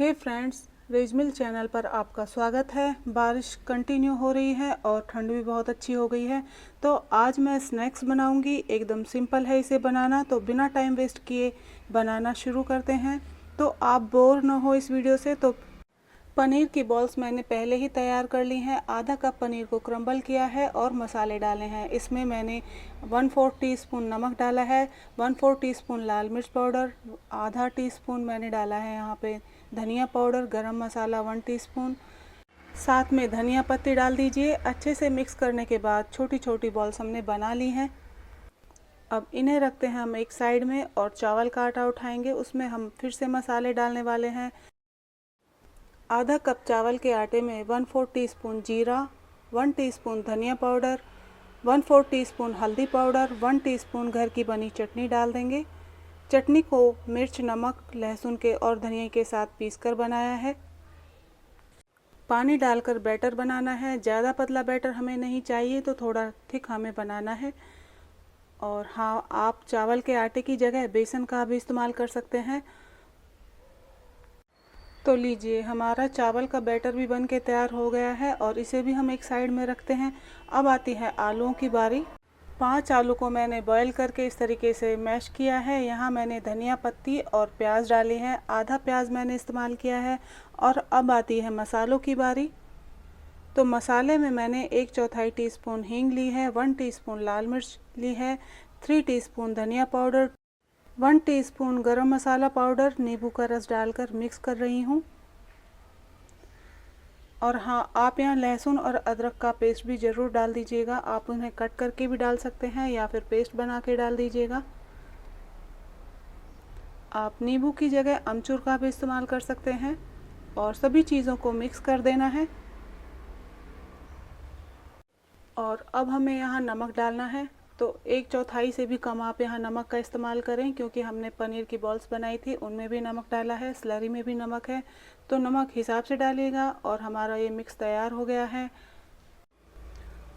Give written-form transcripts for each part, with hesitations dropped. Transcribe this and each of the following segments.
हे friends, वेजमिल channel पर आपका स्वागत है। बारिश कंटिन्यू हो रही है और ठंड भी बहुत अच्छी हो गई है। तो आज मैं स्नैक्स बनाऊंगी। एकदम सिंपल है इसे बनाना, तो बिना टाइम वेस्ट किए बनाना शुरू करते हैं। तो आप बोर न हो इस वीडियो से। तो पनीर की बॉल्स मैंने पहले ही तैयार कर ली हैं। आधा कप पनीर को क्रम्बल किया है और मसाले डाले हैं। इसमें मैंने 1/4 टीस्पून नमक डाला है, 1/4 टीस्पून लाल मिर्च पाउडर, आधा टीस्पून मैंने डाला है यहाँ पे धनिया पाउडर, गरम मसाला 1 टीस्पून, साथ में धनिया पत्ती डाल दीजिए। अच्छे से मिक्स करने के बाद छोटी छोटी बॉल्स हमने बना ली हैं। अब इन्हें रखते हैं हम एक साइड में और चावल का आटा उठाएंगे। उसमें हम फिर से मसाले डालने वाले हैं। आधा कप चावल के आटे में 1/4 टीस्पून जीरा, 1 टीस्पून धनिया पाउडर, 1/4 टीस्पून हल्दी पाउडर, 1 टीस्पून घर की बनी चटनी डाल देंगे। चटनी को मिर्च, नमक, लहसुन के और धनिया के साथ पीसकर बनाया है। पानी डालकर बैटर बनाना है। ज़्यादा पतला बैटर हमें नहीं चाहिए, तो थोड़ा थिक हमें बनाना है। और हाँ, आप चावल के आटे की जगह बेसन का भी इस्तेमाल कर सकते हैं। तो लीजिए, हमारा चावल का बैटर भी बन के तैयार हो गया है और इसे भी हम एक साइड में रखते हैं। अब आती है आलूओं की बारी। 5 आलू को मैंने बॉईल करके इस तरीके से मैश किया है। यहाँ मैंने धनिया पत्ती और प्याज डाली है। आधा प्याज मैंने इस्तेमाल किया है। और अब आती है मसालों की बारी। तो मसाले में मैंने 1/4 टीस्पून हींग ली है, 1 टीस्पून लाल मिर्च ली है, 3 टीस्पून धनिया पाउडर, 1 टीस्पून गरम मसाला पाउडर, नींबू का रस डालकर मिक्स कर रही हूँ। और हाँ, आप यहाँ लहसुन और अदरक का पेस्ट भी ज़रूर डाल दीजिएगा। आप उन्हें कट करके भी डाल सकते हैं या फिर पेस्ट बना के डाल दीजिएगा। आप नींबू की जगह अमचूर का भी इस्तेमाल कर सकते हैं। और सभी चीज़ों को मिक्स कर देना है। और अब हमें यहाँ नमक डालना है। तो 1/4 से भी कम आप यहाँ नमक का इस्तेमाल करें, क्योंकि हमने पनीर की बॉल्स बनाई थी, उनमें भी नमक डाला है, स्लरी में भी नमक है। तो नमक हिसाब से डालिएगा। और हमारा ये मिक्स तैयार हो गया है।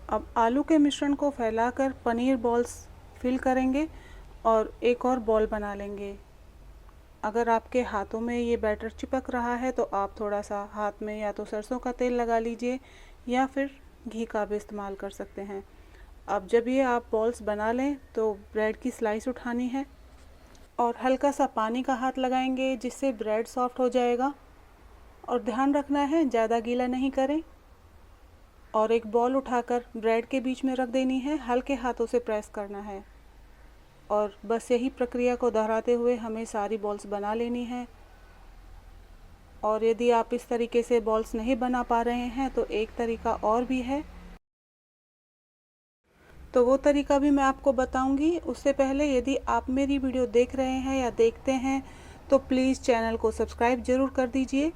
अब आलू के मिश्रण को फैलाकर पनीर बॉल्स फिल करेंगे और एक और बॉल बना लेंगे। अगर आपके हाथों में ये बैटर चिपक रहा है तो आप थोड़ा सा हाथ में या तो सरसों का तेल लगा लीजिए या फिर घी का भी इस्तेमाल कर सकते हैं। अब जब ये आप बॉल्स बना लें तो ब्रेड की स्लाइस उठानी है और हल्का सा पानी का हाथ लगाएंगे, जिससे ब्रेड सॉफ्ट हो जाएगा। और ध्यान रखना है ज़्यादा गीला नहीं करें। और एक बॉल उठाकर ब्रेड के बीच में रख देनी है, हल्के हाथों से प्रेस करना है। और बस यही प्रक्रिया को दोहराते हुए हमें सारी बॉल्स बना लेनी है। और यदि आप इस तरीके से बॉल्स नहीं बना पा रहे हैं तो एक तरीका और भी है, तो वो तरीका भी मैं आपको बताऊंगी। उससे पहले यदि आप मेरी वीडियो देख रहे हैं या देखते हैं तो प्लीज़ चैनल को सब्सक्राइब ज़रूर कर दीजिए।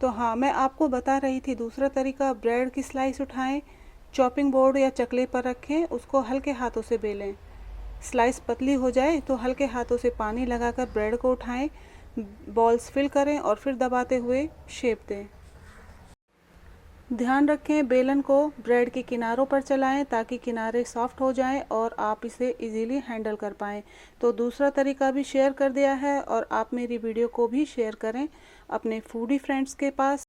तो हाँ, मैं आपको बता रही थी दूसरा तरीका। ब्रेड की स्लाइस उठाएं, चॉपिंग बोर्ड या चकले पर रखें, उसको हल्के हाथों से बेलें। स्लाइस पतली हो जाए तो हल्के हाथों से पानी लगाकर ब्रेड को उठाएं, बॉल्स फिल करें और फिर दबाते हुए शेप दें। ध्यान रखें, बेलन को ब्रेड के किनारों पर चलाएं ताकि किनारे सॉफ्ट हो जाएं और आप इसे इजीली हैंडल कर पाएं। तो दूसरा तरीका भी शेयर कर दिया है और आप मेरी वीडियो को भी शेयर करें अपने फूडी फ्रेंड्स के पास।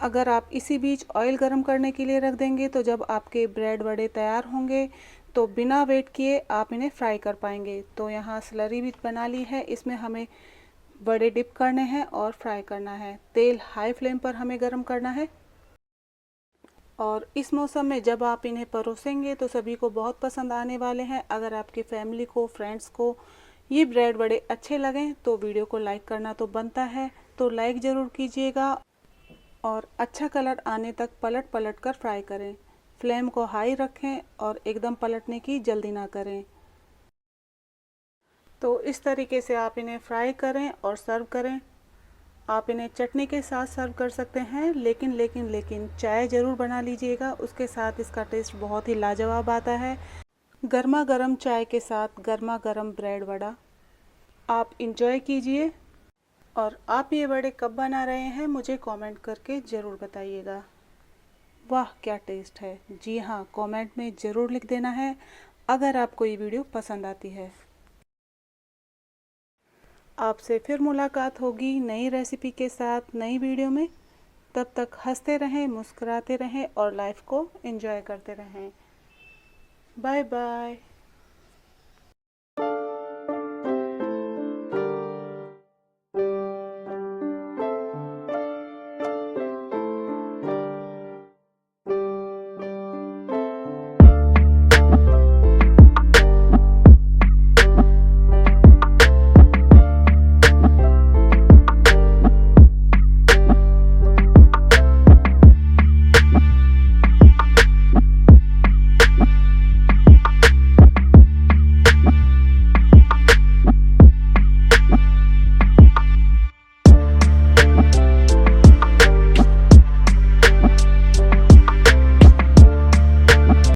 अगर आप इसी बीच ऑयल गर्म करने के लिए रख देंगे तो जब आपके ब्रेड बड़े तैयार होंगे तो बिना वेट किए आप इन्हें फ्राई कर पाएंगे। तो यहाँ स्लरी भी बना ली है, इसमें हमें बड़े डिप करने हैं और फ्राई करना है। तेल हाई फ्लेम पर हमें गर्म करना है। और इस मौसम में जब आप इन्हें परोसेंगे तो सभी को बहुत पसंद आने वाले हैं। अगर आपकी फैमिली को, फ्रेंड्स को ये ब्रेड बड़े अच्छे लगें तो वीडियो को लाइक करना तो बनता है, तो लाइक ज़रूर कीजिएगा। और अच्छा कलर आने तक पलट पलट कर फ्राई करें। फ्लेम को हाई रखें और एकदम पलटने की जल्दी ना करें। तो इस तरीके से आप इन्हें फ्राई करें और सर्व करें। आप इन्हें चटनी के साथ सर्व कर सकते हैं, लेकिन चाय ज़रूर बना लीजिएगा, उसके साथ इसका टेस्ट बहुत ही लाजवाब आता है। गर्मा गर्म चाय के साथ गर्मा गर्म ब्रेड वड़ा आप इंजॉय कीजिए। और आप ये वड़े कब बना रहे हैं मुझे कमेंट करके ज़रूर बताइएगा। वाह, क्या टेस्ट है! जी हाँ, कमेंट में ज़रूर लिख देना है अगर आपको ये वीडियो पसंद आती है। आपसे फिर मुलाकात होगी नई रेसिपी के साथ, नई वीडियो में। तब तक हंसते रहें, मुस्कुराते रहें और लाइफ को एंजॉय करते रहें। Bye bye.